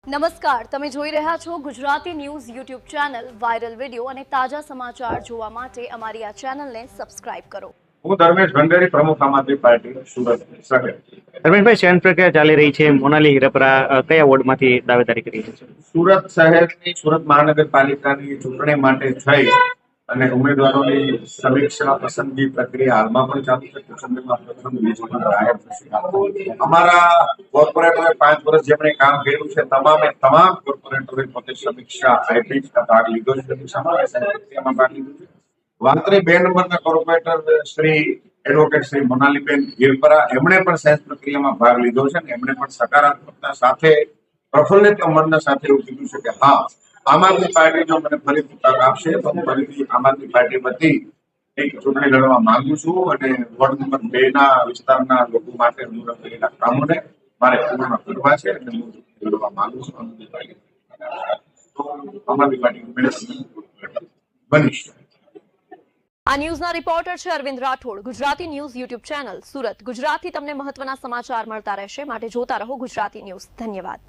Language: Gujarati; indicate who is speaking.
Speaker 1: નમસ્કાર, તમે જોઈ રહ્યા છો Gujarati news YouTube channel. Viral video અને તાજા સમાચાર જોવા માટે અમારી આ ચેનલને સબસ્ક્રાઇબ કરો.
Speaker 2: હું ધર્મેશ ભંડારી, પ્રમુખ આમ આદમી પાર્ટી સુરત શહેર.
Speaker 3: ધર્મેશભાઈ, શયન પ્રક્રિયા ચાલી રહી છે. મોનાલી હીરાપરા કયા વોર્ડમાંથી દાવેદારી કરી છે?
Speaker 2: સુરત શહેરની સુરત મહાનગરપાલિકાની ચૂંટણી માટે થઈ અને ઉમેદવારોની સમીક્ષા પસંદગી પ્રક્રિયા હાલમાં પણ ચાલુ છે. ચૂંટણીમાં પ્રથમ લિસ્ટમાં જાહેર થશે. અમારા કોર્પોરેટરોએ 5 વર્ષ જેમણે કામ કર્યું છે તમામ કોર્પોરેટરોએ પોતે સમીક્ષા આપી ભાગ લીધો છે. સમીક્ષામાં ભાગ લીધો છે. વાંત્રી 2 નંબરના કોર્પોરેટર શ્રી એડવોકેટ શ્રી મોનાલીબેન હીરપરા, એમણે પણ સહેજ પ્રક્રિયામાં ભાગ લીધો છે અને એમણે પણ સકારાત્મકતા સાથે પ્રફુલ્લિત મનના સાથે એવું કીધું છે કે હા, આમ આદમી પાર્ટી જો મને ફરીથી તક આપશે તો હું ફરીથી આમ આદમી પાર્ટી વતી એક ચૂંટણી લડવા માંગુ છું અને વોર્ડ નંબર 2 ના વિસ્તારના લોકો માટે હું કરેલા કામોને મારે પૂર્ણ કરવા છે અને હું લડવા માંગુ છું. આમ આદમી પાર્ટી બનીશ.
Speaker 1: આ ન્યૂઝના રિપોર્ટર છે Arvind Rathod. Gujarati news YouTube channel Surat. ગુજરાતથી તમને મહત્વના સમાચાર મળતા રહેશે, માટે જોતા રહો ગુજરાતી ન્યૂઝ. ધન્યવાદ.